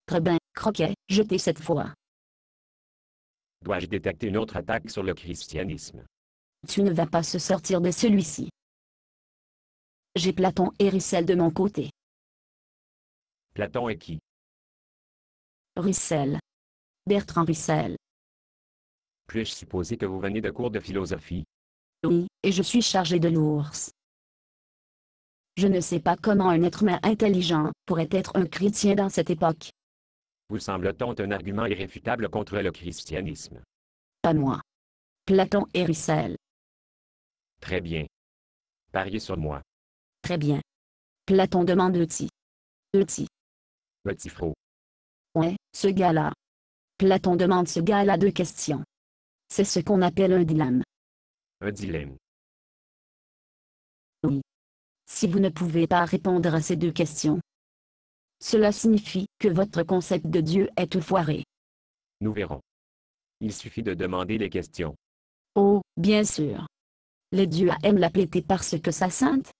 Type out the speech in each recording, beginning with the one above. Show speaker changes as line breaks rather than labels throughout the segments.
Très bien, Croquet, jetez cette fois.
Dois-je détecter une autre attaque sur le christianisme?
Tu ne vas pas se sortir de celui-ci. J'ai Platon et Russell de mon côté.
Platon est qui?
Russell. Bertrand Russell.
Puis-je supposer que vous venez de cours de philosophie?
Oui, et je suis chargé de l'ours. Je ne sais pas comment un être humain intelligent pourrait être un chrétien dans cette époque.
Vous semble-t-on un argument irréfutable contre le christianisme?
Pas moi. Platon et Russell.
Très bien. Pariez sur moi.
Très bien. Platon demande Eutie. Eutie.
Petit Fro.
Ouais, ce gars-là. Platon demande ce gars-là 2 questions. C'est ce qu'on appelle un dilemme.
Un dilemme.
Oui. Si vous ne pouvez pas répondre à ces 2 questions, cela signifie que votre concept de Dieu est tout foiré.
Nous verrons. Il suffit de demander les questions.
Oh, bien sûr. Les dieux aiment la piété parce que ça sainte?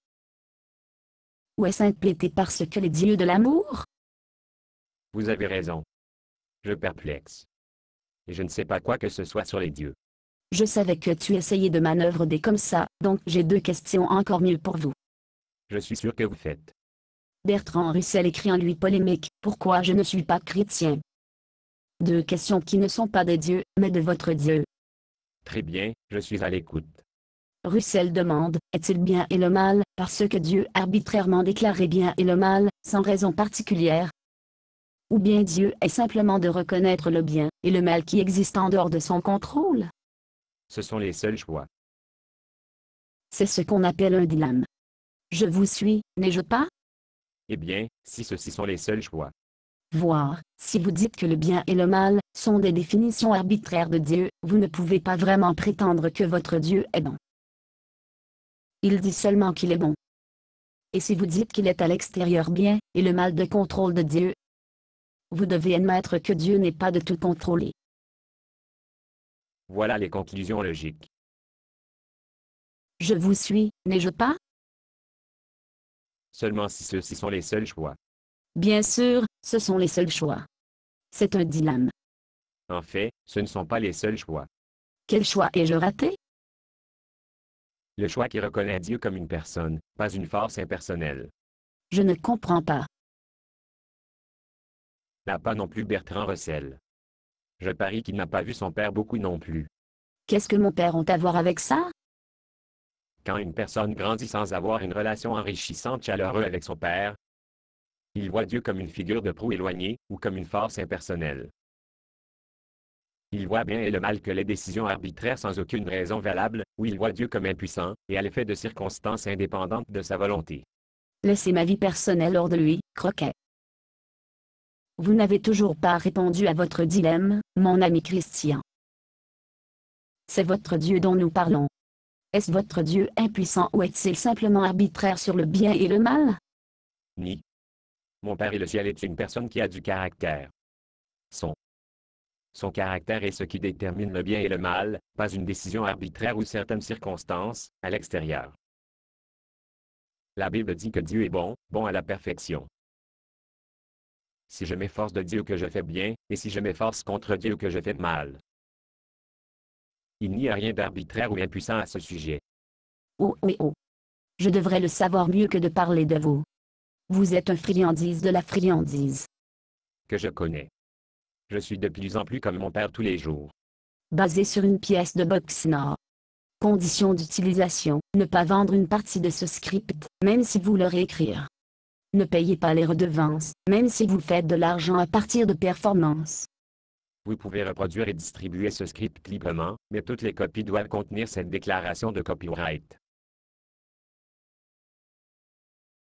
Ou est sainte piété parce que les dieux de l'amour?
Vous avez raison. Je perplexe. Et je ne sais pas quoi que ce soit sur les dieux.
Je savais que tu essayais de manœuvrer comme ça, donc j'ai 2 questions encore mieux pour vous.
Je suis sûr que vous faites.
Bertrand Russell écrit en lui polémique, pourquoi je ne suis pas chrétien? 2 questions qui ne sont pas des dieux, mais de votre Dieu.
Très bien, je suis à l'écoute.
Russell demande, est-il bien et le mal, parce que Dieu arbitrairement déclaré bien et le mal, sans raison particulière? Ou bien Dieu est simplement de reconnaître le bien et le mal qui existent en dehors de son contrôle?
Ce sont les seuls choix.
C'est ce qu'on appelle un dilemme. Je vous suis, n'ai-je pas?
Eh bien, si ceux-ci sont les seuls choix,
Voir, si vous dites que le bien et le mal sont des définitions arbitraires de Dieu, vous ne pouvez pas vraiment prétendre que votre Dieu est bon. Il dit seulement qu'il est bon. Et si vous dites qu'il est à l'extérieur bien, et le mal de contrôle de Dieu, vous devez admettre que Dieu n'est pas de tout contrôlé.
voilà les conclusions logiques.
Je vous suis, n'ai-je pas?
Seulement si ceux-ci sont les seuls choix.
Bien sûr, ce sont les seuls choix. C'est un dilemme.
En fait, ce ne sont pas les seuls choix.
Quel choix ai-je raté?
Le choix qui reconnaît Dieu comme une personne, pas une force impersonnelle.
Je ne comprends pas.
N'a pas non plus Bertrand Russell. Je parie qu'il n'a pas vu son père beaucoup non plus.
Qu'est-ce que mon père ont à voir avec ça?
Quand une personne grandit sans avoir une relation enrichissante chaleureuse avec son père, il voit Dieu comme une figure de proue éloignée, ou comme une force impersonnelle. Il voit bien et le mal que les décisions arbitraires sans aucune raison valable, ou il voit Dieu comme impuissant, et à l'effet de circonstances indépendantes de sa volonté.
Laissez ma vie personnelle hors de lui, Croquet. Vous n'avez toujours pas répondu à votre dilemme, mon ami Christian. C'est votre Dieu dont nous parlons. Est-ce votre Dieu impuissant ou est-il simplement arbitraire sur le bien et le mal?
Ni. Mon père et le ciel est une personne qui a du caractère. Son caractère est ce qui détermine le bien et le mal, pas une décision arbitraire ou certaines circonstances, à l'extérieur. La Bible dit que Dieu est bon, bon à la perfection. Si je m'efforce de Dieu que je fais bien, et si je m'efforce contre Dieu que je fais mal. Il n'y a rien d'arbitraire ou impuissant à ce sujet.
Oh oui oh. Je devrais le savoir mieux que de parler de vous. Vous êtes un friandise de la friandise.
Que je connais. Je suis de plus en plus comme mon père tous les jours.
Basé sur une pièce de boxe nord. Condition d'utilisation, ne pas vendre une partie de ce script, même si vous le réécrire. Ne payez pas les redevances, même si vous faites de l'argent à partir de performances.
Vous pouvez reproduire et distribuer ce script librement, mais toutes les copies doivent contenir cette déclaration de copyright.